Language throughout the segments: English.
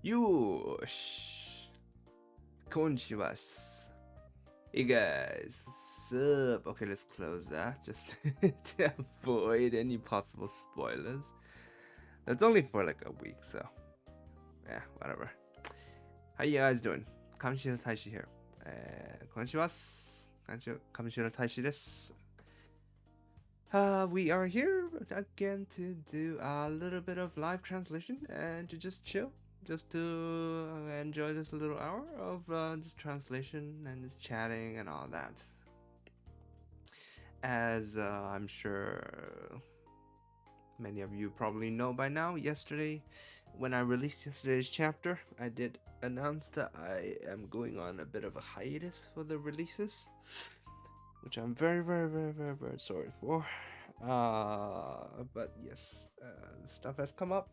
Yosh. Konnichiwa. Hey guys, sup? Okay, let's close that just to avoid any possible spoilers. That's only for like a week, so yeah, whatever. How you guys doing? Kamishiro Taishi here. Konnichiwa. Kamishiro Taishi desu. We are here again to do a little bit of live translation and to just chill, just to enjoy this little hour of just translation and just chatting and all that. As I'm sure many of you probably know by now, yesterday, when I released yesterday's chapter, I did announce that I am going on a bit of a hiatus for the releases, which I'm very sorry for. But yes, stuff has come up.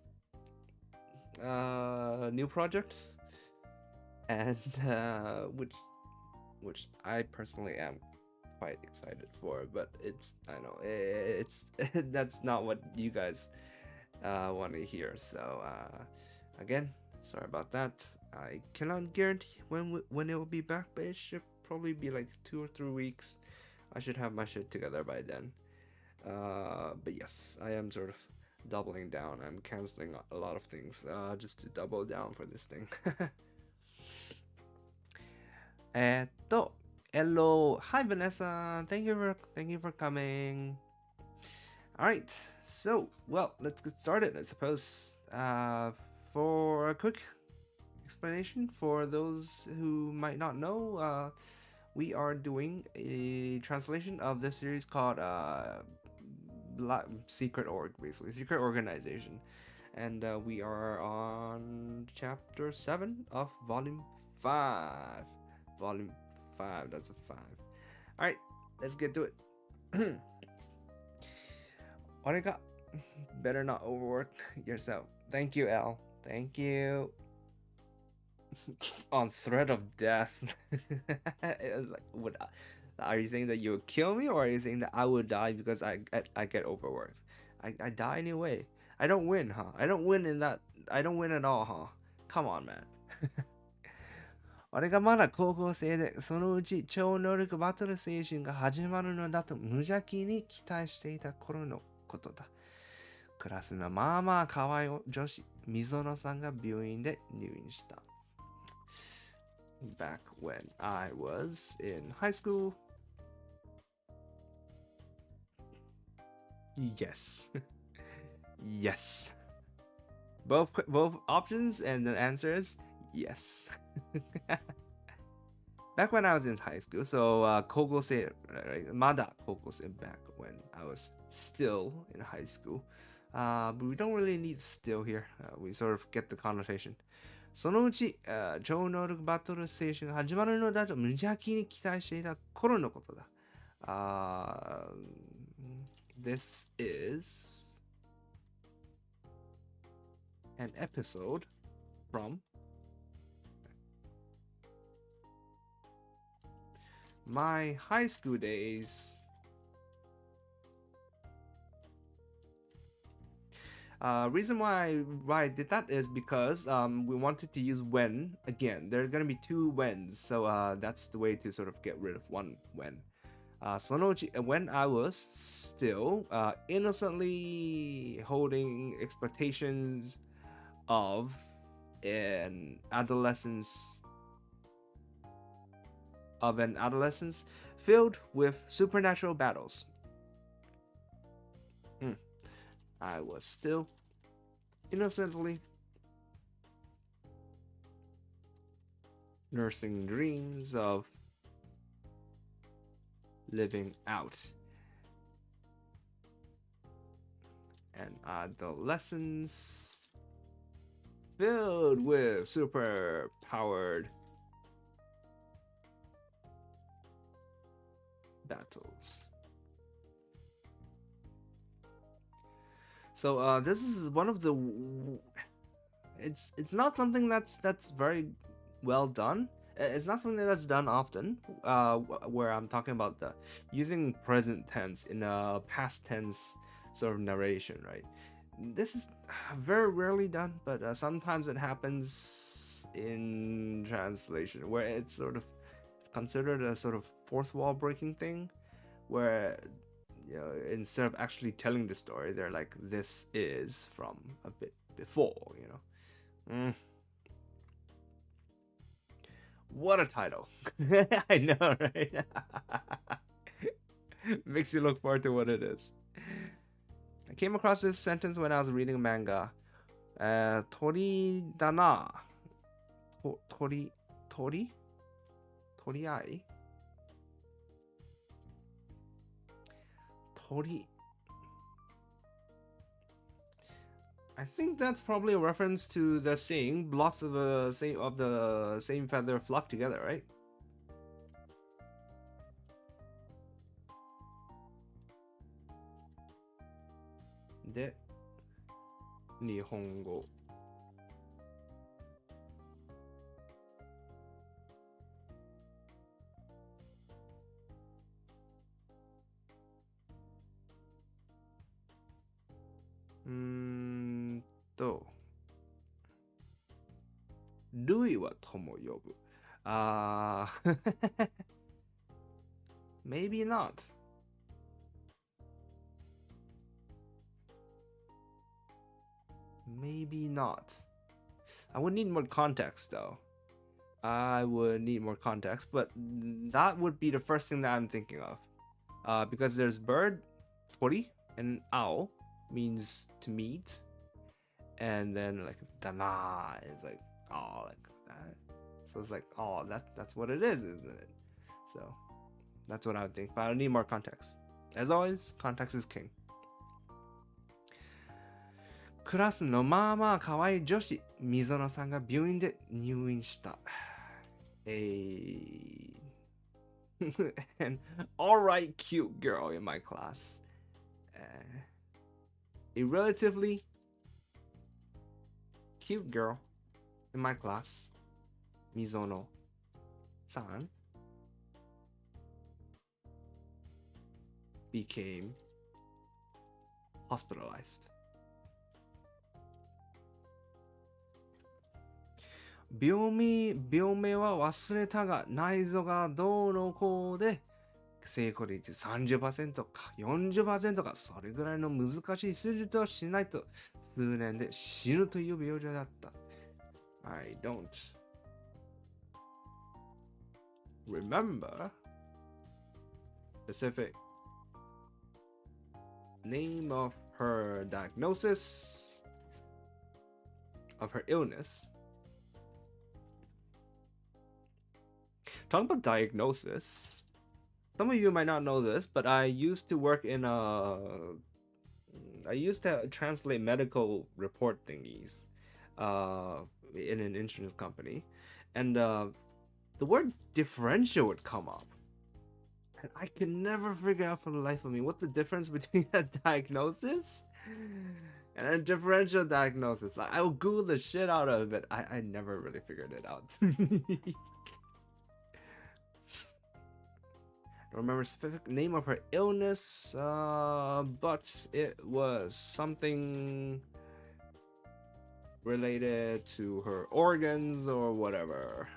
New project, and which I personally am quite excited for. But I know it's that's not what you guys want to hear. So again, sorry about that. I cannot guarantee when it will be back, but it should probably be like 2 or 3 weeks. I should have my shit together by then. But yes, I am sort of doubling down. I'm canceling a lot of things just to double down for this thing. Hello, hi Vanessa. Thank you for coming. All right, so well, let's get started. I suppose for a quick explanation for those who might not know, we are doing a translation of this series called Secret Organization, and we are on chapter 7 of volume 5. That's a 5. All right, let's get to it. Orega, better not overwork yourself. Thank you, Al. Thank you. On threat of death. Like, are you saying that you would kill me, or are you saying that I would die because I get overworked? I die anyway. I don't win, huh? I don't win at all, huh? Come on, man. 俺がまだ高校生で、そのうち超能力バトル精神が始まるのだと無邪気に期待していた頃のことだ。クラスのまあまあ可愛い女子、溝野さんが病院で入院した。Back when I was in high school. Yes. Yes. Both options, and the answer is yes. Back when I was in high school, so 高校生、まだ高校生 back when I was still in high school. But we don't really need still here. We sort of get the connotation. そのうち、超能力バトル精神が始まるのだと無邪気に期待していた頃のことだ。This is an episode from my high school days. Reason why I did that is because we wanted to use when again. There are gonna be 2 whens, so that's the way to sort of get rid of 1 when. そのうち when I was still innocently holding expectations of an adolescence filled with supernatural battles. I was still innocently nursing dreams of living out an adolescence filled with super powered battles. So this is one of the it's not something that's very well done. It's not something that's done often, where I'm talking about using present tense in a past tense sort of narration, right? this is very rarely done, but sometimes it happens in translation where it's sort of considered a sort of fourth wall breaking thing, where instead of actually telling the story, they're like, this is from a bit before, What a title. I know, right? Makes you look forward to what it is. I came across this sentence when I was reading manga. Tori dana. Tori? Toriai? Tori. I think that's probably a reference to the saying, blocks of the same feather flock together, right? De Nihongo. Lui wa tomo yobu. Maybe not. Maybe not. I would need more context though. I would need more context, but that would be the first thing that I'm thinking of. Because there's bird, tori, and ao means to meet, and then like dana is like like that. So it's like that's what it is, isn't it? So that's what I would think, but I need more context. As always, context is king. クラスのまあまあ可愛い女子、溝野さんが病院で入院した。An alright cute girl in my class. A relatively cute girl in my class, Mizono-san, became hospitalized. 病名は忘れたが内臓がどうのこうで成功率 30% か 40% かそれぐらいの難しい手術をしないと数年で死ぬという病状だった。I don't remember specific name of her diagnosis of her illness. Talking about diagnosis, some of you might not know this, but I used to work in I used to translate medical report thingies in an insurance company, and the word differential would come up, and I could never figure out for the life of me what's the difference between a diagnosis and a differential diagnosis. Like, I will Google the shit out of it. I never really figured it out. I don't remember the specific name of her illness, but it was something related to her organs or whatever.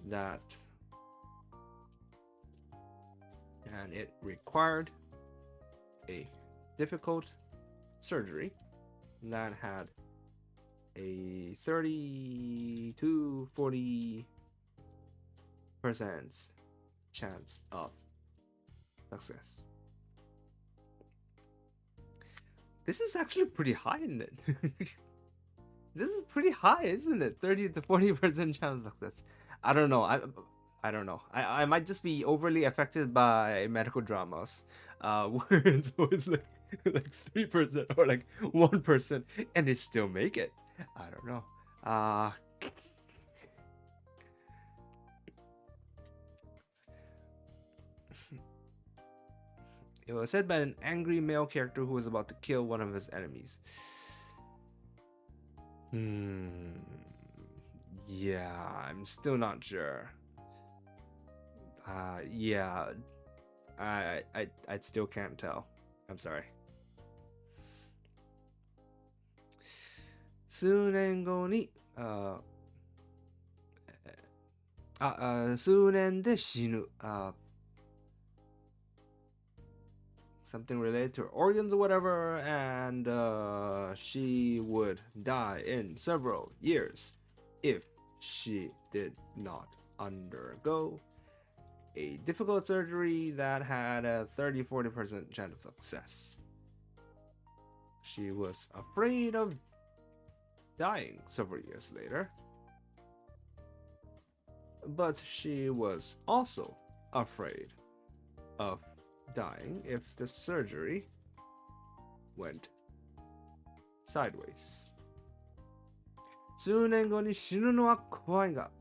And it required a difficult surgery that had a 30 to 40% chance of success. This is actually pretty high, isn't it? This is pretty high, isn't it? 30 to 40% chance of success. I don't know. I don't know. I might just be overly affected by medical dramas, where it's always like 3% or like 1%, and they still make it. I don't know. It was said by an angry male character who was about to kill one of his enemies. Yeah, I'm still not sure. Yeah, I still can't tell. I'm sorry. 数年後に、数年で死ぬ。Something related to her organs or whatever, and she would die in several years if she did not undergo a difficult surgery that had a 30-40% chance of success. She was afraid of dying several years later, but she was also afraid of dying if the surgery went sideways. 数年後に死ぬのは怖いが、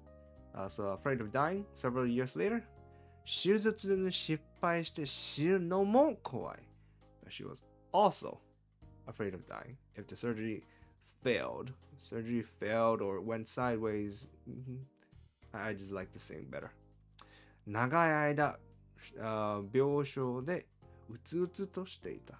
so afraid of dying several years later, 手術に失敗して死ぬのも怖い。But she was also afraid of dying if the surgery failed. Surgery failed or went sideways. I just like the saying better. 長い間、病床でうつうつとしていた。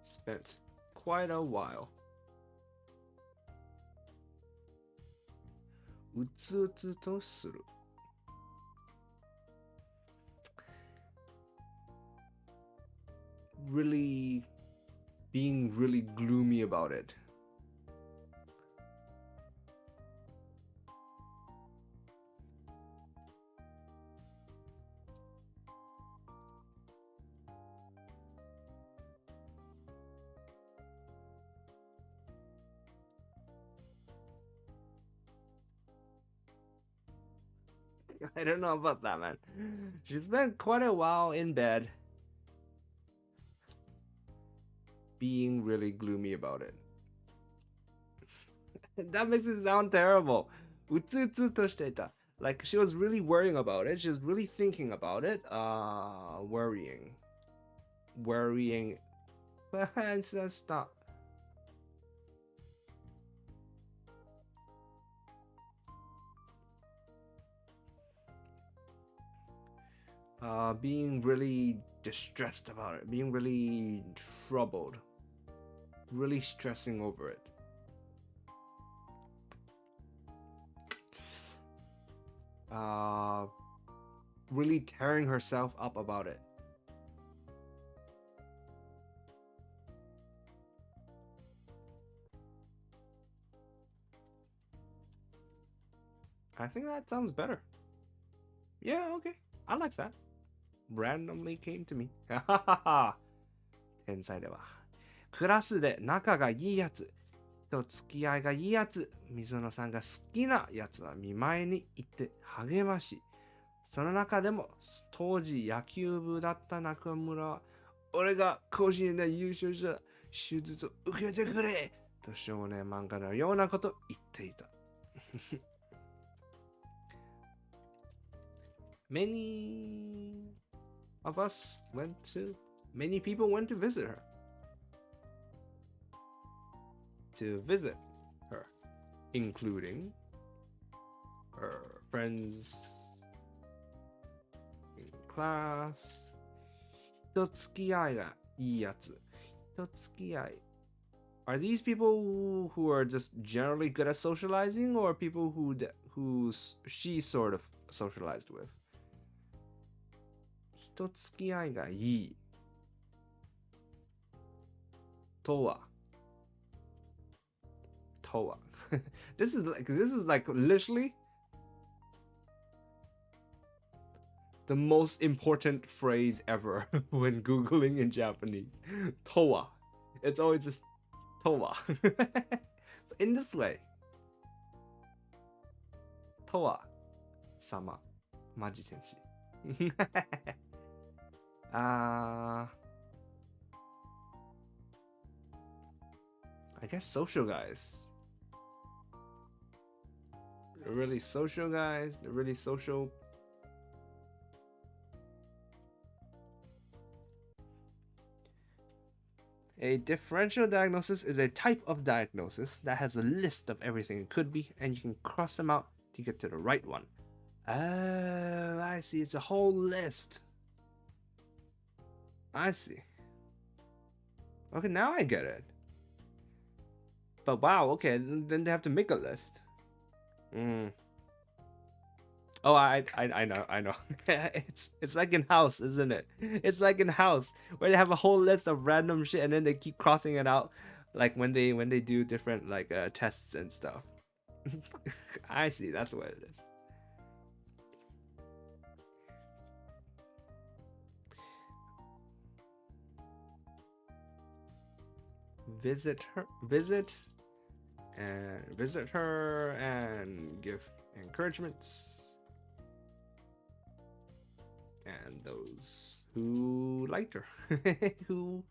Spent quite a while. うつうつとする。Really being really gloomy about it. I don't know about that, man. She spent quite a while in bed being really gloomy about it. That makes it sound terrible. うつうつとしていた. Like she was really worrying about it. She was really thinking about it. Worrying. Stop. Being really distressed about it, being really troubled, really stressing over it. Really tearing herself up about it. I think that sounds better. Yeah, okay. I like that. Randomly came to me. 天才だわ。クラスで仲がいいやつと付き合いがいいやつ、水野さんが好きなやつは見舞いに行って励まし、その中でも当時野球部だった中村は、俺が甲子園で優勝したら手術を受けてくれと少年漫画のようなこと言っていた。Many people went to visit her. Including her friends in class. 人付き合いがいいやつ。人付き合い。Are these people who are just generally good at socializing, or people who she sort of socialized with? 人付き合いがいいとはthis is like literally the most important phrase ever when Googling in Japanese. とは It's always just とはin this way. とは様マジ天使I guess social guys. They're really social guys. They're really social. A differential diagnosis is a type of diagnosis that has a list of everything it could be, and you can cross them out to get to the right one. Oh, I see. It's a whole list. I see. Okay, now I get it. But wow, okay, then they have to make a list. Oh, I know. it's like in House, isn't it? It's like in House where they have a whole list of random shit and then they keep crossing it out, like when they do different like tests and stuff. I see. That's what it is. Visit her and give encouragements. And those who liked her, who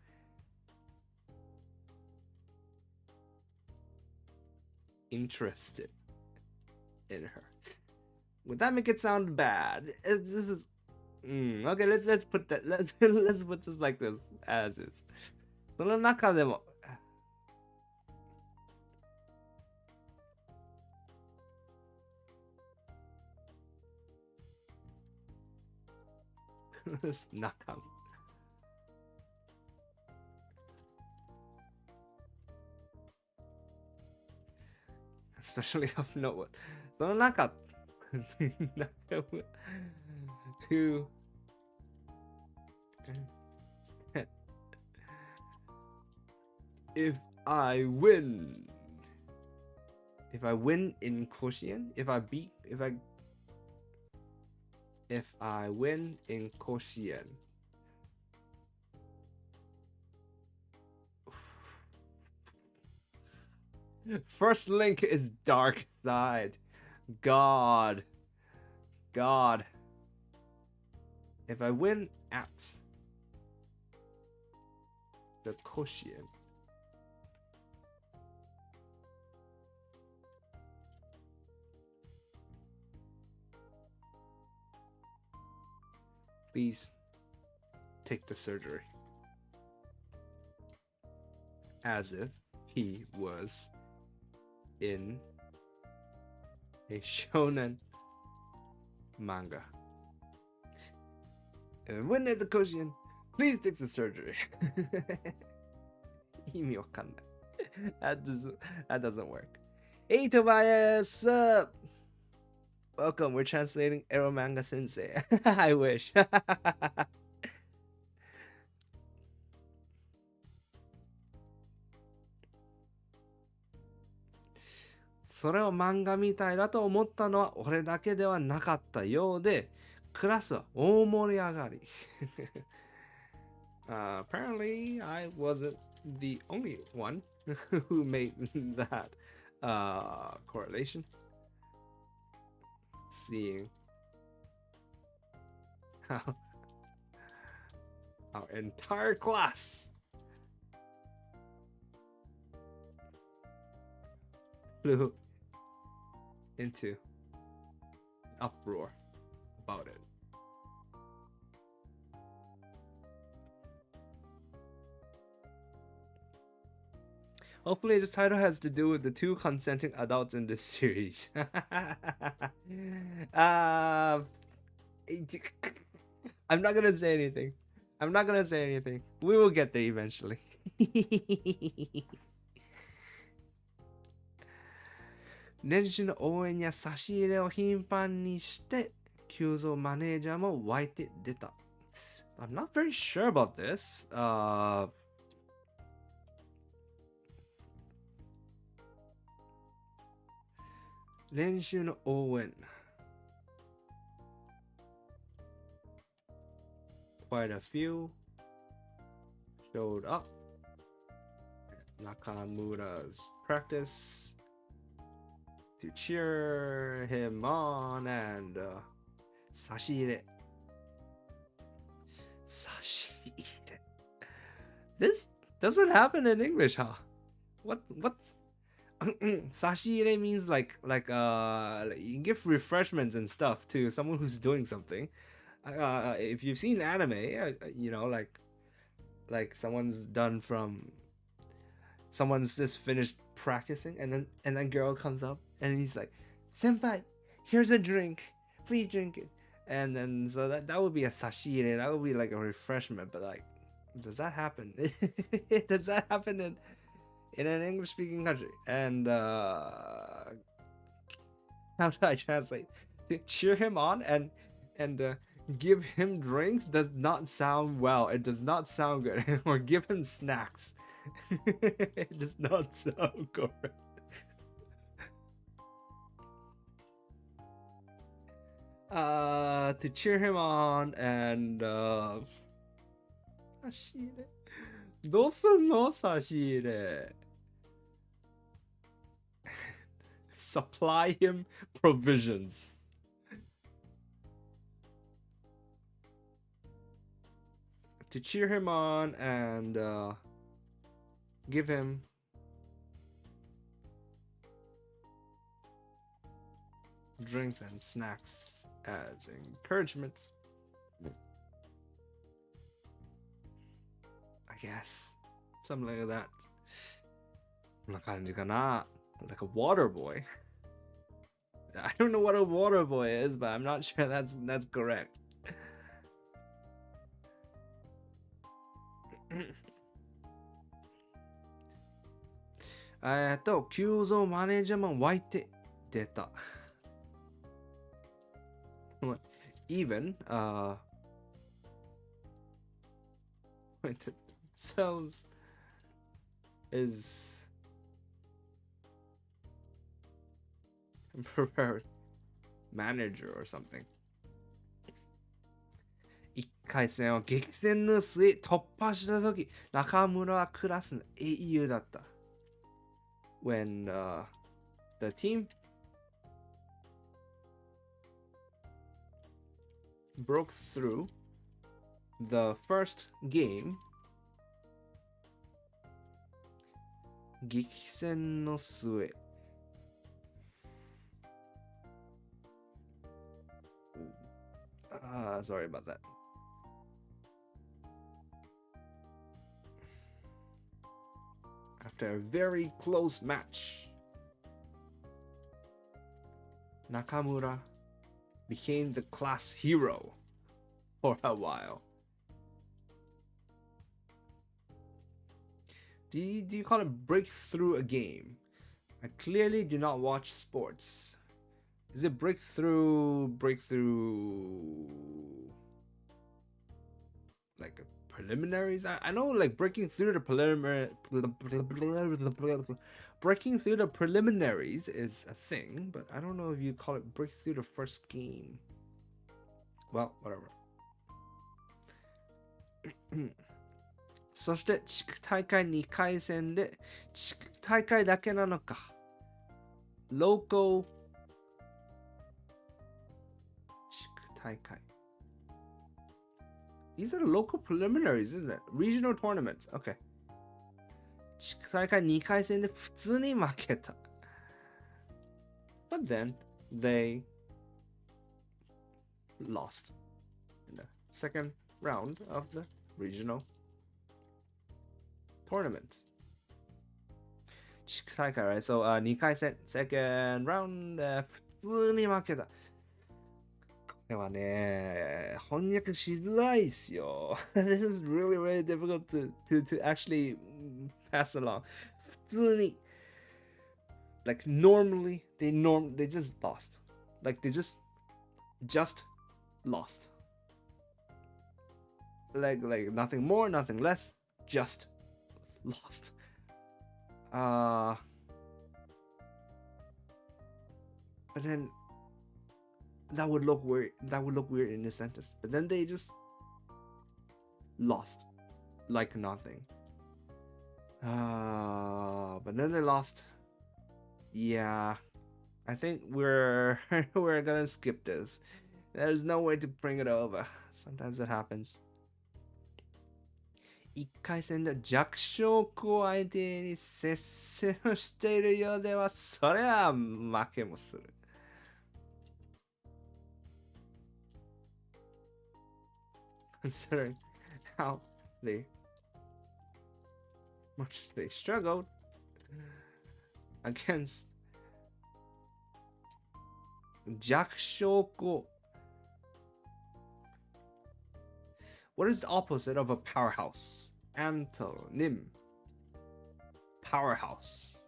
interested in her. Would that make it sound bad? This is okay. Let's put that. Let's put this like this as is. その中でも中身 especially of note その中 who if I win in quotient, if I win in quotient, first link is dark side. God. If I win at the quotient, please take the surgery. As if he was in a shonen manga. And when at the quotient, please take the surgery. 意味わかんない that doesn't work. Hey Tobias, welcome. We're translating Ero Manga Sensei. I wish. それを漫画みたいだと思ったのは俺だけではなかったようで、クラスは大盛り上がり。Apparently, I wasn't the only one who made that correlation. Seeing how our entire class flew into uproar about it. Hopefully this title has to do with the two consenting adults in this series. I'm not gonna say anything. We will get there eventually. 練習の応援や差し入れを頻繁にして、急増マネージャーも湧いて出た。I'm not very sure about this. 練習の応援。Quite a few showed up. Nakamura's practice to cheer him on and 差し入れ。差し入れ。This doesn't happen in English, huh? What? Sashire means like you give refreshments and stuff to someone who's doing something. If you've seen anime, you know, like someone's just finished practicing, and then girl comes up and he's like, "Senpai, here's a drink, please drink it." And then so that would be a sashire. That would be like a refreshment, but like Does that happen? Does that happen in an English-speaking country? And how do I translate? To cheer him on and give him drinks does not sound well. It does not sound good. Or give him snacks. It does not sound correct. To cheer him on and 差し入れどうすんの差し入れ Supply him provisions. To cheer him on and give him drinks and snacks as encouragement. I guess. Something like that. こんな感じかな Like a water boy. I don't know what a water boy is, but I'm not sure that's correct. 急増マネージャーマン湧いて出た。Even wait, it sounds is prepared manager or something. 1回戦を激戦の末突破したとき、中村はクラスの英雄だった。When the team broke through the first game, 激戦の末 sorry about that. After a very close match, Nakamura became the class hero for a while. Do you call it breakthrough a game? I clearly do not watch sports. Is it breakthrough like preliminaries? I know like breaking through the preliminaries is a thing, but I don't know if you call it break through the first game. Well, whatever. そして地区大会2回戦で地区大会だけなのか Local 地区大会 These are the local preliminaries, isn't it? Regional tournaments. Okay. 地区大会2回戦で普通に負けた But then they lost in the second round of the regional tournament. 地区大会 right? So 2回戦 second round 普通に負けた。これはね、翻訳しづらいっすよ。This is really, really difficult to actually pass along. 普通に like normally they just lost. Like they just lost. Like nothing more, nothing less, just lost. But then that would look weird. That would look weird in this sentence. But then they just lost like nothing. But then they lost. Yeah, I think we're gonna skip this. There's no way to bring it over. Sometimes it happens. 1回戦で弱小校相手に接戦をしているようでは、そりゃ負けもする。Considering how much they struggled against 弱小校 What is the opposite of a powerhouse? Antonym. Powerhouse.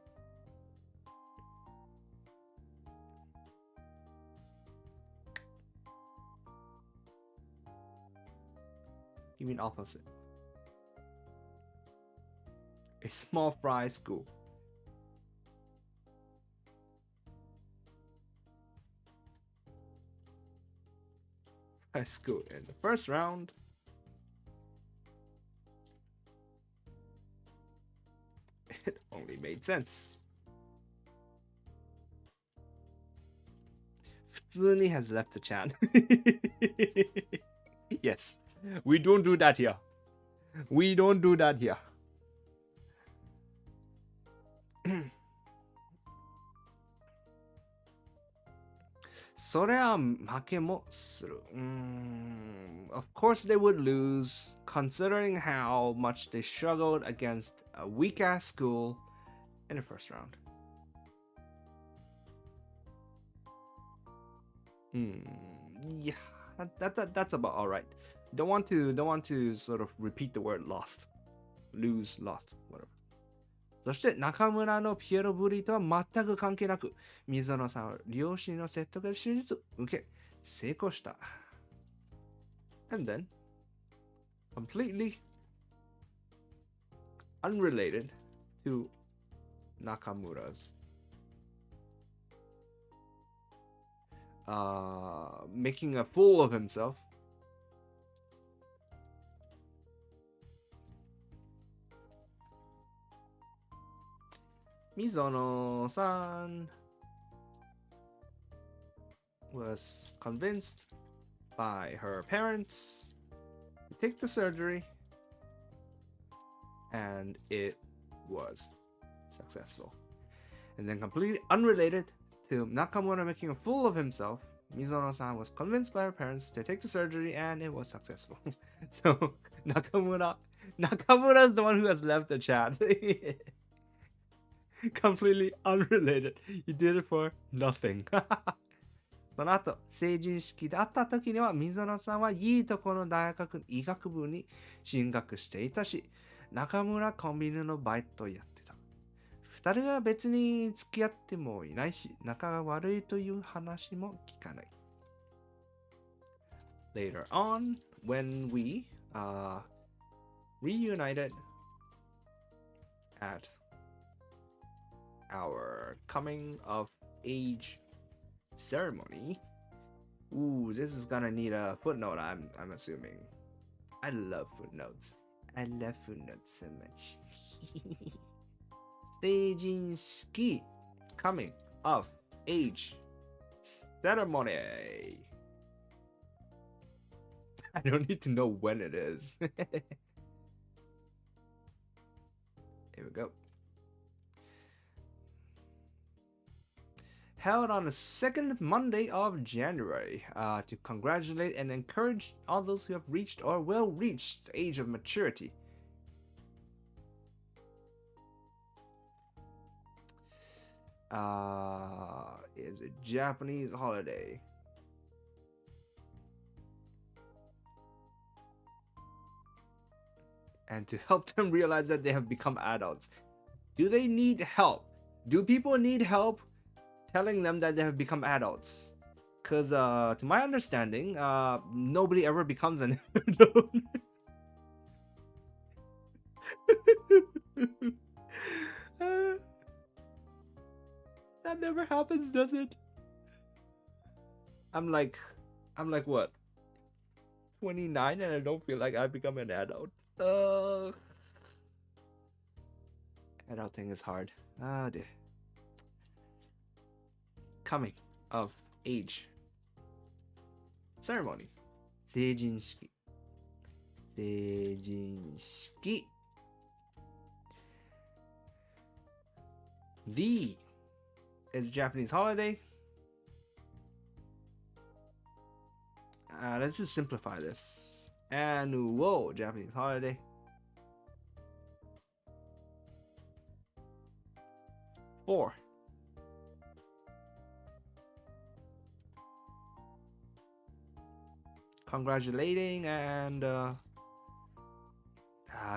You mean opposite? A small fry school. Fry school in the first round. It only made sense. Futsuni has left the chat. Yes, we don't do that here. We don't do that here. それは負けもする。Of course they would lose, considering how much they struggled against a weak-ass school in the first round. Yeah, that's about all right. Don't want to sort of repeat the word lost, lose, lost, whatever. そして中村のピエロぶりとは全く関係なく、水野さんは両親の説得で手術を受け、成功した。And then, completely unrelated to Nakamura's making a fool of himself. Mizono-san was convinced by her parents to take the surgery, and it was successful. And then completely unrelated to Nakamura making a fool of himself, Mizono-san was convinced by her parents to take the surgery, and it was successful. So Nakamura's the one who has left the chat. Completely unrelated. You did it for nothing. その後、成人式で会った時には、水野さんはいいところの大学医学部に進学していたし、中村コンビニのバイトをやってた。二人は別に付き合ってもいないし、仲が悪いという話も聞かない。Later on, when we reunited at our coming of age ceremony. Ooh, this is gonna need a footnote, I'm assuming. I love footnotes. I love footnotes so much. 成人式 coming of age ceremony. I don't need to know when it is. Here we go. Held on the second Monday of January to congratulate and encourage all those who have reached or will reach the age of maturity. Is a Japanese holiday. And to help them realize that they have become adults. Do they need help? Do people need help telling them that they have become adults? Because to my understanding, nobody ever becomes an adult. That never happens, does it? I'm like what? 29 and I don't feel like I've become an adult. Adulting is hard. Ah, dear. Coming of age ceremony. 成人式. 成人式. The is Japanese holiday. Let's just simplify this. Annual Japanese holiday. 4. Congratulating and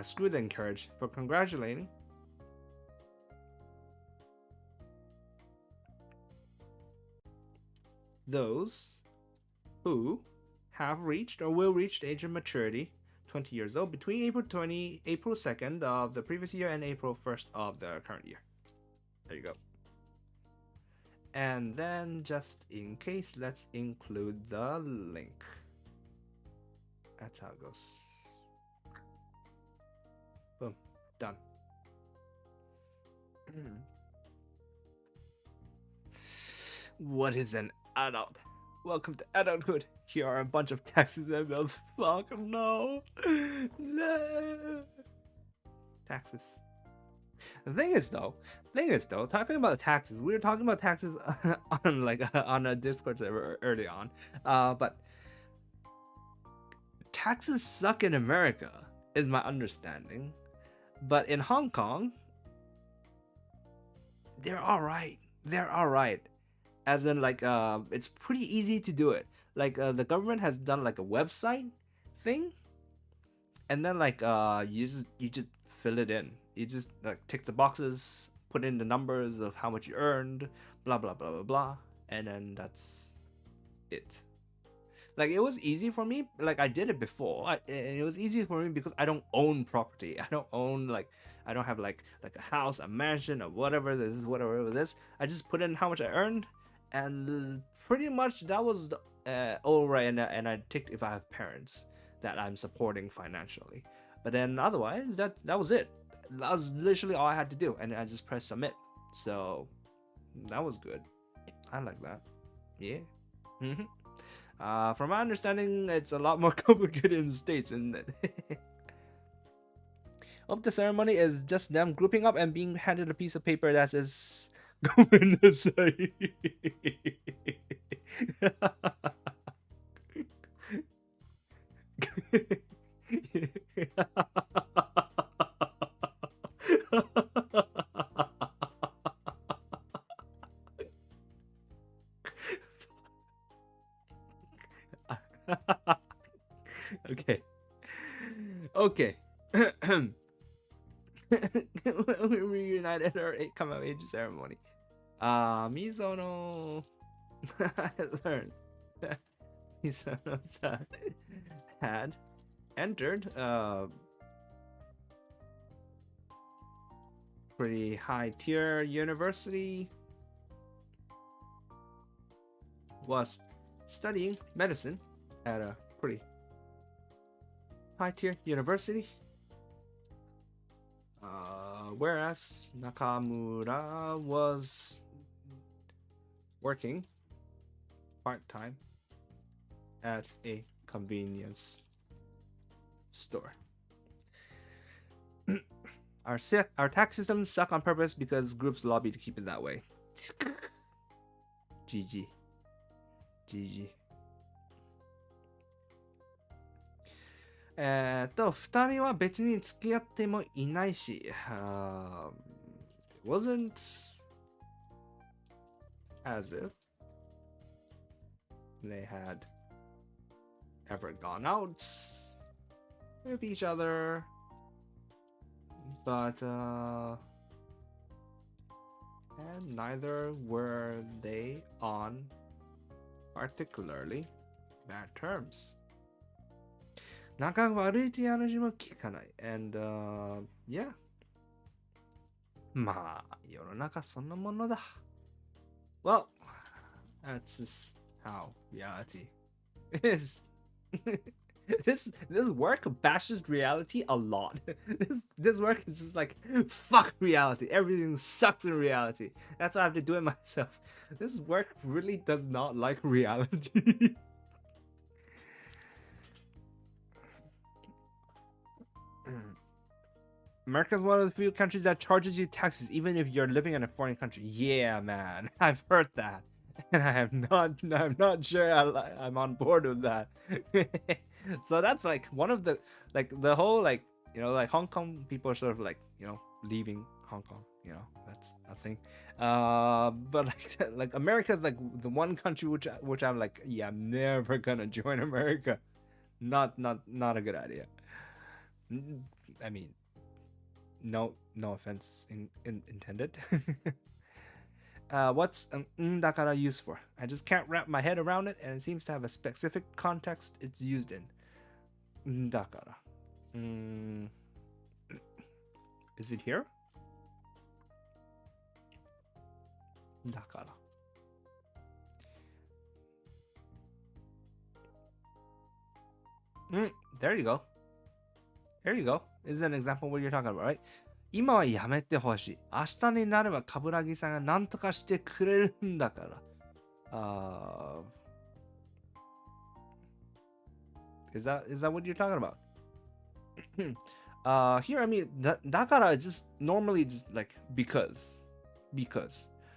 Screw the encourage for congratulating those who have reached or will reach the age of maturity, 20 years old, between April 2nd of the previous year and April 1st of the current year. There you go. And then, just in case, let's include the link. That's how it goes. Boom. Done. What is an adult? Welcome to adulthood. Here are a bunch of taxes and bills. Fuck no. No. Taxes. The thing is though, talking about taxes, we were talking about taxes on a Discord server early on. But taxes suck in America, is my understanding. But in Hong Kong, they're alright. As in, like, it's pretty easy to do it. Like, the government has done like a website thing, and then like you just fill it in. You just like tick the boxes, put in the numbers of how much you earned, blah blah blah blah blah, and then that's it. Like, it was easy for me. Like, I did it before. And it was easy for me because I don't own property. I don't own I don't have like a house, a mansion, or whatever this. I just put in how much I earned, and pretty much that was all right. And I ticked if I have parents that I'm supporting financially. But then otherwise, that was it. That was literally all I had to do, and I just pressed submit. So that was good. I like that. Yeah. From my understanding, it's a lot more complicated in the States, isn't it? Hope the ceremony is just them grouping up and being handed a piece of paper that says "Go in the site." Okay. We reunited our 8-come-of-age ceremony. Mizono I learned that Mizono had entered pretty high tier university, was studying medicine at a pretty high tier university, whereas Nakamura was working part-time at a convenience store. Our tax systems suck on purpose because groups lobby to keep it that way. GG. 2人は別に付き合ってもいないし、it wasn't as if they had ever gone out with each other, but and neither were they on particularly bad terms. 仲悪いという話も聞かない。And, yeah. まあ、世の中そんなものだ。Well, that's just how reality is. This work bashes reality a lot. This work is just like, fuck reality. Everything sucks in reality. That's why I have to do it myself. This work really does not like reality. America's one of the few countries that charges you taxes even if you're living in a foreign country. Yeah, man, I've heard that, and I'm not sure I'm on board with that. So that's like one of the the whole like Hong Kong people are sort of like leaving Hong Kong. That's a thing. But like America's like the one country which I'm like, yeah, I'm never gonna join America. Not a good idea. I mean, no offense intended. What's だから used for? I just can't wrap my head around it, and it seems to have a specific context it's used in. だから。Is it here? だから。There you go. There you go. This is an example of what you're talking about, right? 今はやめてほしい。明日になれば冠城さんが何とかしてくれるんだから。Is that what you're talking about? Here, I mean, だから just normally just like because.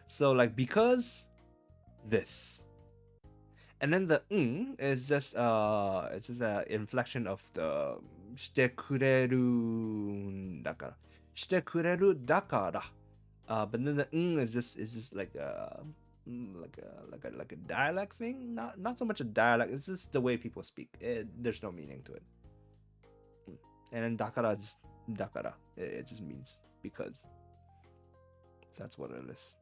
So like because this. And then the is just it's just an inflection of the してくれるんだから。してくれるだから。But then the is just like a dialect thing. Not so much a dialect. It's just the way people speak. There's no meaning to it. And then だから just だから. It just means because. So that's what it is.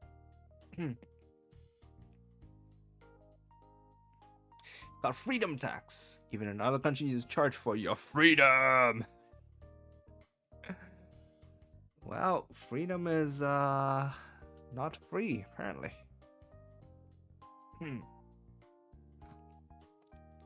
Got freedom tax. Even in other countries, is charged for your freedom. Well, freedom is not free, apparently.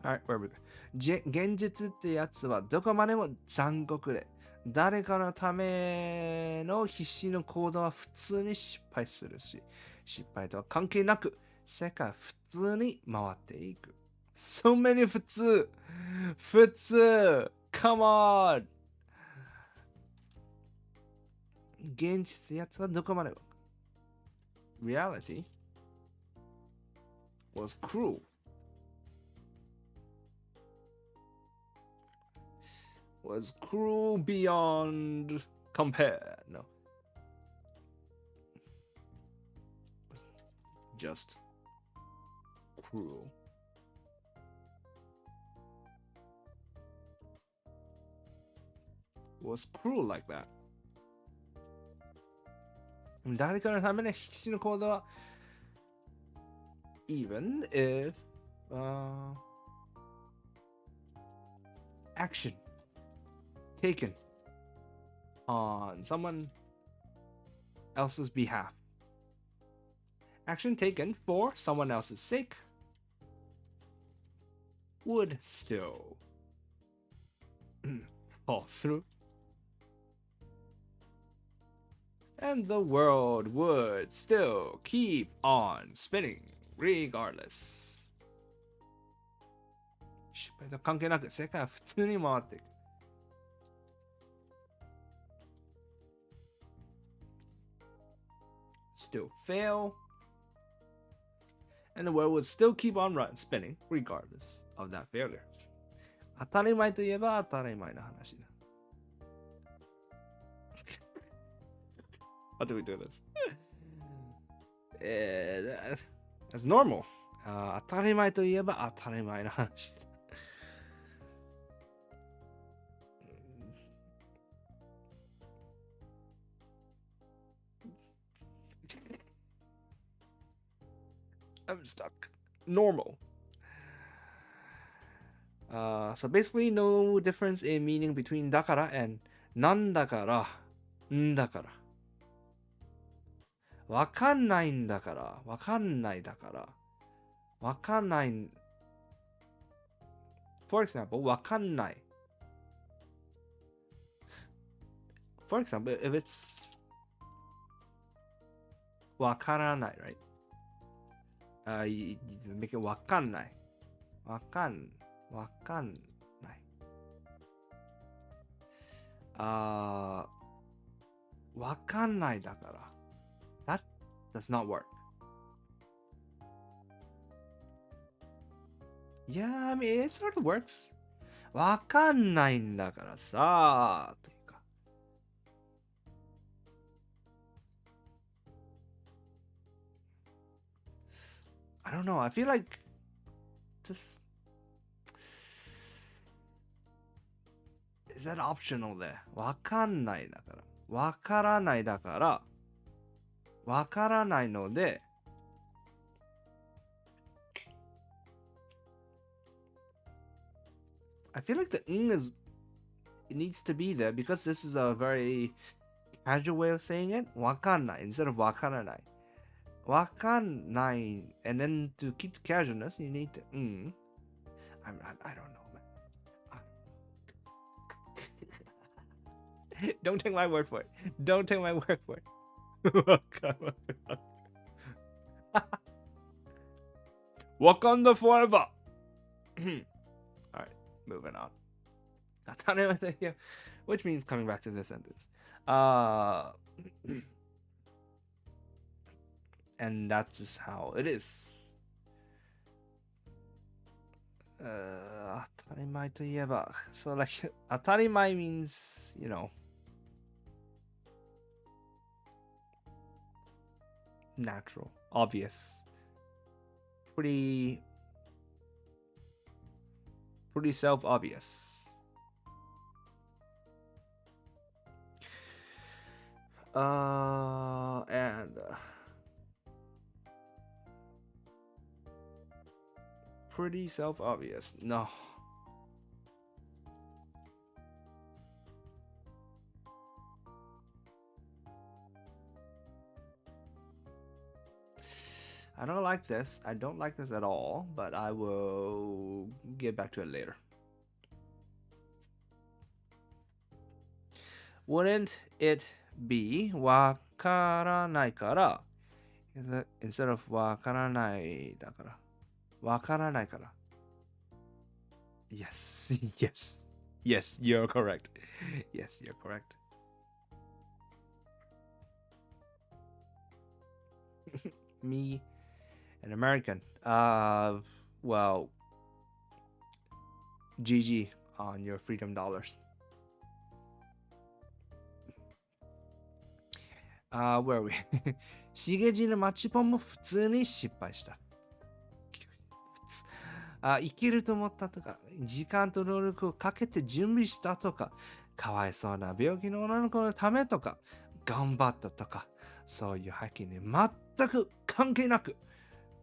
Alright, where we go? 現実ってやつはどこまでも残酷で、誰かのための必死の行動は普通に失敗するし、失敗とは関係なく、世界普通に回っていく。So many 普通 Come on! 現実やつはどこまでも Reality was cruel. Was cruel beyond compare. No. Was just cruel. Was cruel like that. 誰かのための必死の行動は even if action taken on someone else's behalf. Action taken for someone else's sake would still fall through. And the world would still keep on spinning regardless. 失敗と関係なく世界は普通に回っていく。Still fail. And the world would still keep on spinning regardless of that failure. 当たり前といえば当たり前の話だ。How do we do this? That's normal. 当たり前といえば当たり前の話だ。I'm stuck. Normal. So basically no difference in meaning between だから and なんだからんだから。わかんないんだから。わかんないだから。わかんない。For example, わかんない。For example, if it's わからない, right? You make it わかんない。わかんない。わかんないだから。That does not work. Yeah, I mean, it sort of works. わかんないんだからさ、というか。I don't know. I feel like this. Is that optional でわかんないだから。わからないだから。わからないので、I feel like the is it needs to be there because this is a very casual way of saying it. わかんない instead of わからない。わかんない and then to keep the casualness, you need to I don't know, man. Don't take my word for it. Don't take my word for it. Wakanda forever. Alright, moving on. Which means coming back to this sentence. And that's how it is. 当たり前といえば So like 当たり前 means, you know, natural, obvious, pretty self-obvious. And pretty self-obvious. No. I don't like this. I don't like this at all, but I will get back to it later. Wouldn't it be わからないから instead of わからないだからわからないから Yes, yes, yes, you're correct. Yes, you're correct. Me, an American. Well, GG on your freedom dollars. Where are we? しげじのマッチポンも普通に失敗した。生きると思ったとか、時間と労力をかけて準備したとか、かわいそうな病気の女の子のためとか、頑張ったとか、そういう背景に全く関係なく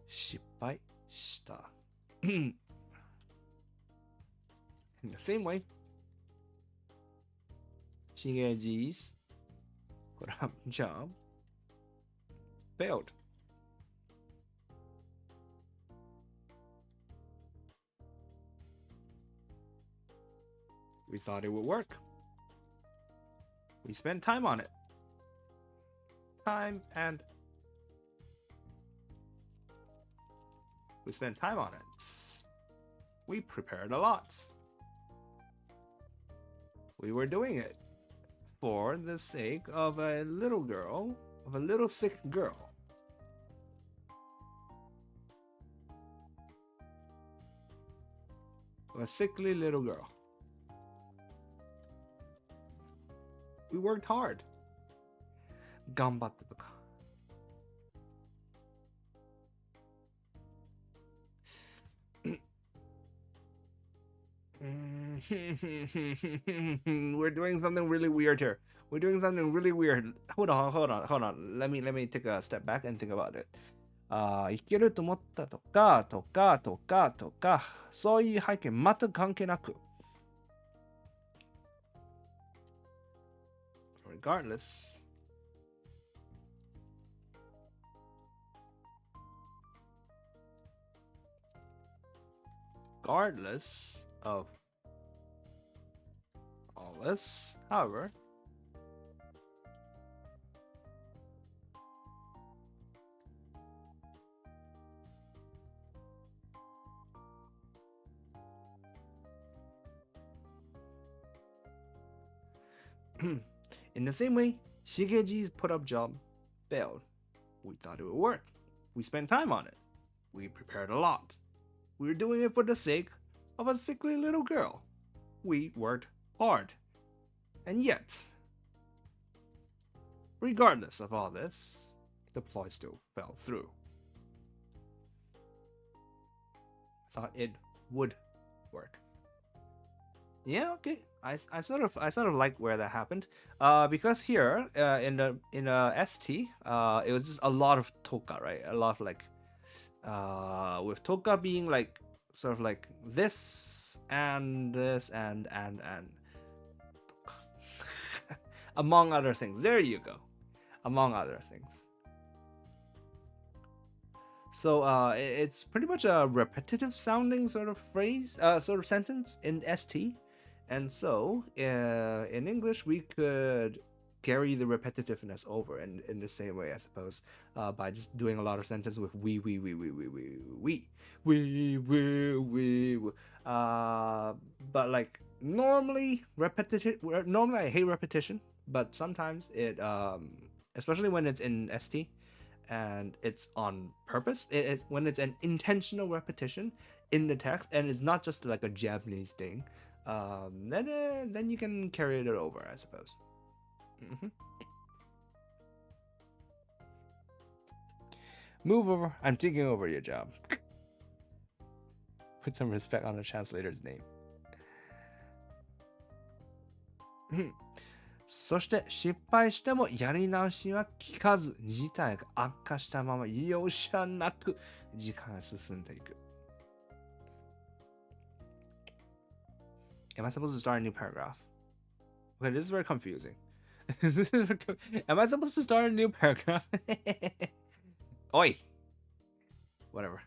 失敗した。In the same way, Shigeji's job failed. We thought it would work. We spent time on it. We spent time on it. We prepared a lot. We were doing it for the sake of a little girl, of a little sick girl. Of a sickly little girl. We worked hard. 頑張ったとか。We're doing something really weird here. We're doing something really weird. Hold on. Let me take a step back and think about it. いけると思ったとか、そういう背景全く関係なく。Regardless. Regardless of all this, however, in the same way, Shigeji's put-up job failed. We thought it would work. We spent time on it. We prepared a lot. We were doing it for the sake of a sickly little girl. We worked hard. And yet, regardless of all this, the ploy still fell through. Thought it would work. Yeah, okay. I sort of like where that happened. Because here in the ST, it was just a lot of toka, right? A lot of like with toka being like sort of like this and this and among other things. There you go. Among other things. So it's pretty much a repetitive sounding sort of phrase, sort of sentence in ST. And so in English, we could carry the repetitiveness over in the same way, I suppose, by just doing a lot of sentences with we. But like normally I hate repetition, but sometimes it, especially when it's in ST, and it's on purpose. When it's an intentional repetition in the text, and it's not just like a Japanese thing, then you can carry it over, I suppose. Move over. I'm taking over your job. Put some respect on the translator's name. そして失敗してもやり直しは効かず、事態が悪化したまま容赦なく時間が進んでいく。Am I supposed to start a new paragraph? Okay, this is very confusing. Am I supposed to start a new paragraph? Oi! Whatever.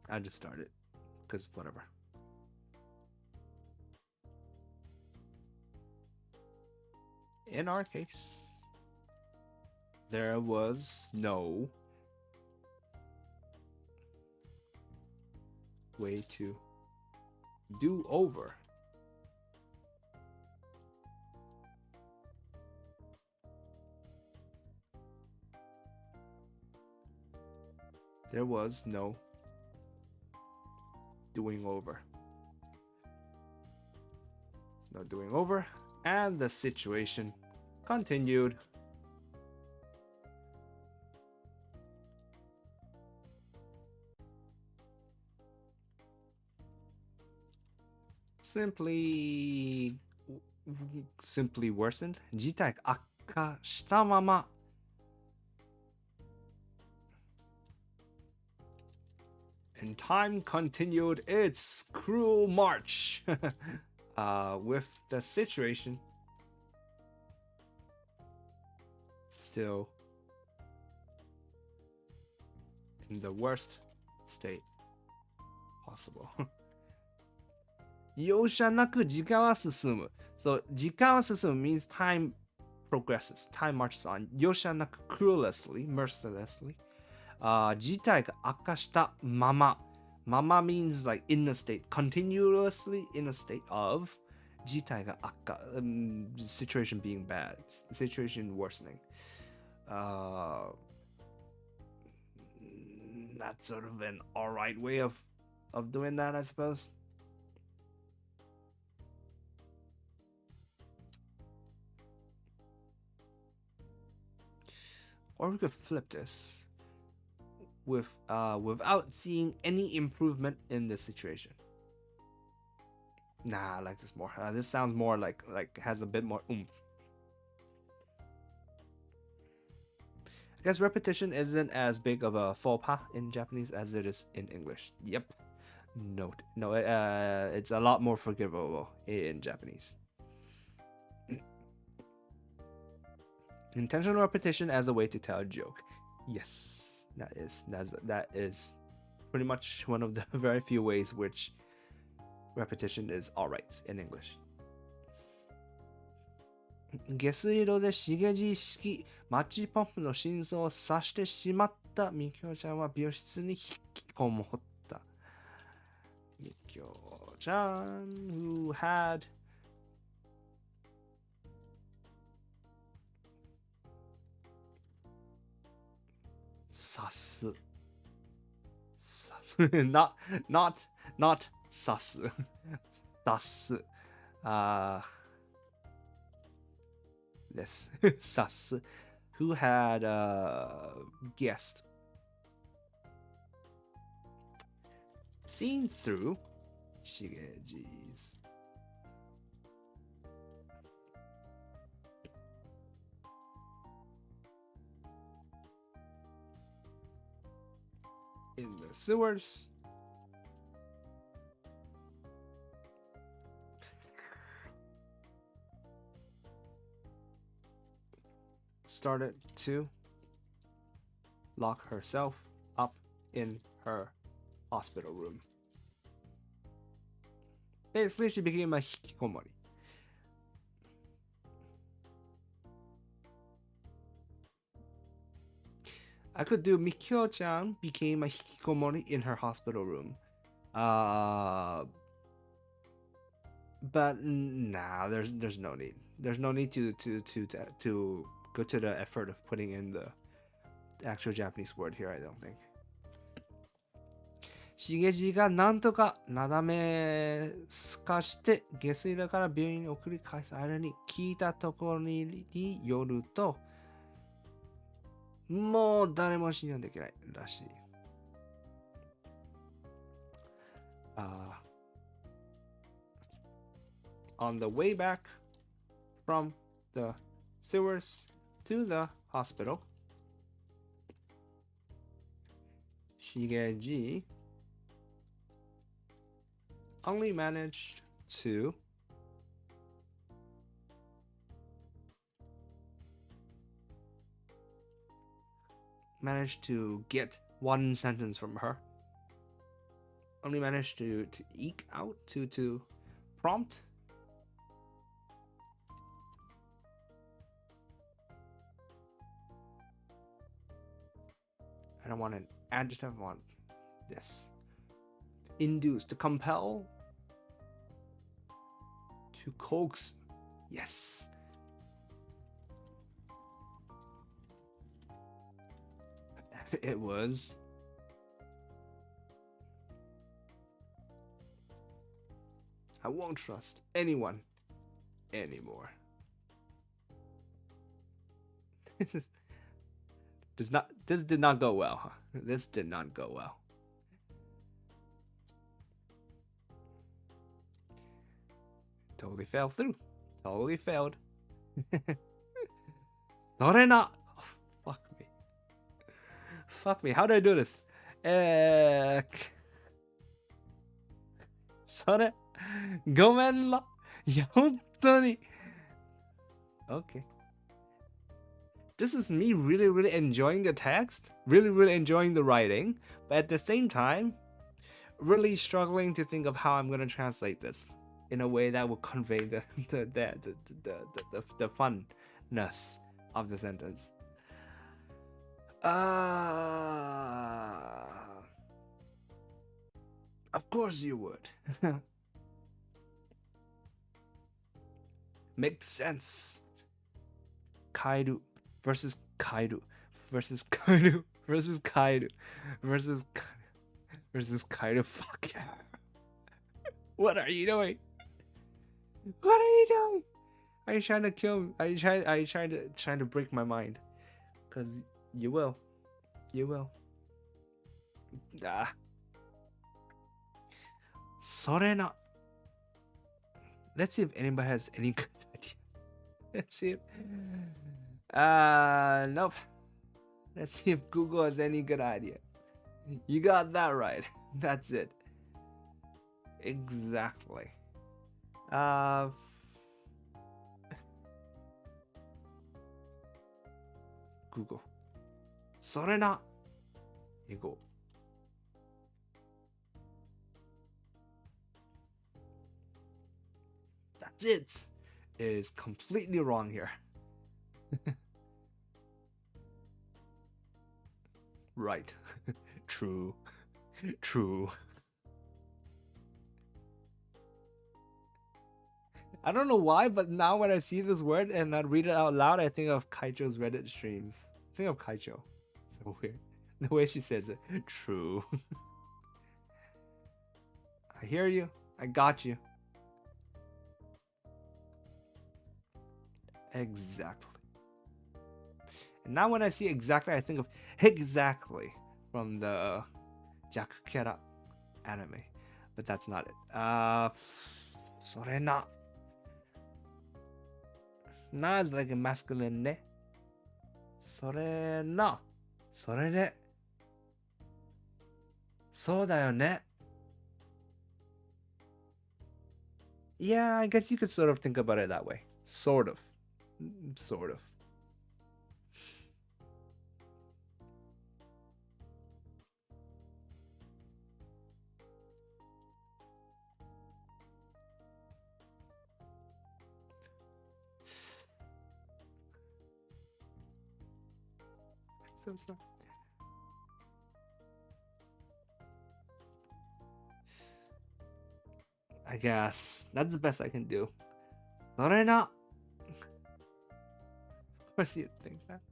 I'll just start it. Because whatever. In our case, there was no way to do over. There was no doing over. There's no doing over. And the situation continued. Simply worsened. 事態が悪化したまま And time continued its cruel march with the situation still in the worst state possible. 容赦なく時間は進む。So 時間は進む means time progresses, time marches on. 容赦なく cruelly, mercilessly. 事態が悪化したまま。Mama means like in a state, continuously in a state of 事態が悪化、situation being bad, situation worsening. That's sort of an alright way of doing that, I suppose. Or we could flip this with without seeing any improvement in the situation. Nah, I like this more. This sounds more like has a bit more oomph. I guess repetition isn't as big of a faux pas in Japanese as it is in English. Yep. No, it's a lot more forgivable in Japanese. Intentional repetition as a way to tell a joke. Yes, that is pretty much one of the very few ways which repetition is alright in English. 下水道でしげじ式マッチポンプの真相を察してしまったみきょちゃんは病室に引きこもった。みきょちゃん who had sus not sus sus this sus who had guessed seen through Shigeji's in the sewers. Started to lock herself up in her hospital room. Basically, she became a hikikomori. I could do Mikio-chan became a hikikomori in her hospital room. But nah, there's no need. There's no need to go to the effort of putting in the actual Japanese word here, I don't think. しげじがなんとかなだめすかして下水道から病院に送り返す間に聞いたところによると、もう誰も信用できないらしい。On the way back from the sewers to the hospital, Shigeji only managed to get one sentence from her. Only managed to eke out, to prompt I don't want an adjective, I want this. Induce, to compel, to coax. Yes. It was I won't trust anyone anymore. This did not go well, huh? This did not go well. Totally fell through. Totally failed. それな oh, fuck me. Fuck me. How do I do this? それごめんな。いや、本当に。Okay. This is me really enjoying the text, really enjoying the writing, but at the same time, really struggling to think of how I'm gonna translate this in a way that will convey the funness of the sentence. Of course you would. Makes sense. Kaido versus Kaido versus Kaido versus Kaido versus Kaido. Fuck yeah. What are you doing? What are you doing? Are you trying to kill me? Are you trying to break my mind? Cause you will. You will. Ah. それな. Let's see if anybody has any good idea. Let's see if nope. Let's see if Google has any good idea. You got that right. That's it. Exactly. Google. それな. Ego. That's it. It is completely wrong here. Right. True. True. I don't know why, but now when I see this word and I read it out loud, I think of Kaicho's Reddit streams. I think of Kaicho. So weird. The way she says it. True. I hear you. I got you. Exactly. And now when I see exactly, I think of exactly from the Jack Kera anime, but that's not it. それな Na is like a masculine ね。それな。それで。そうだよね。Yeah, I guess you could sort of think about it that way. Sort of. Sort of. So sorry. I guess that's the best I can do. それな. Of course you'd think that.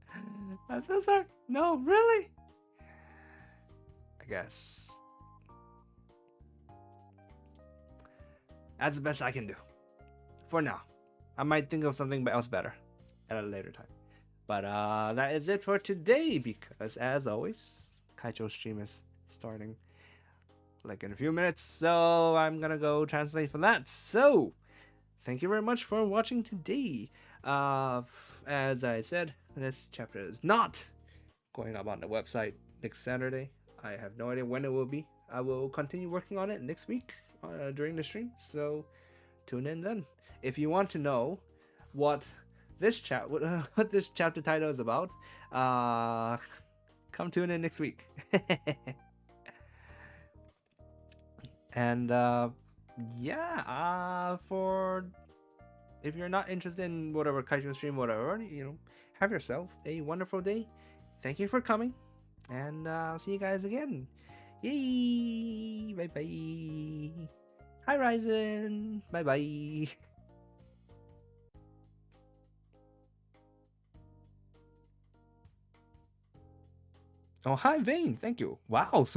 I'm so sorry. No, really? I guess. That's the best I can do. For now. I might think of something else better at a later time. But that is it for today, because as always, Kaicho's stream is starting like in a few minutes, so I'm gonna go translate for that. So thank you very much for watching today. As I said, this chapter is not going up on the website next Saturday. I have no idea when it will be. I will continue working on it next week during the stream, so tune in then. If you want to know what this chapter title is about, come tune in next week. And yeah, for if you're not interested in whatever Kaiju stream, whatever, have yourself a wonderful day. Thank you for coming, and I'll see you guys again. Yay! Bye bye. Hi Ryzen. Bye bye. Oh, hi Vane. Thank you. Wow, so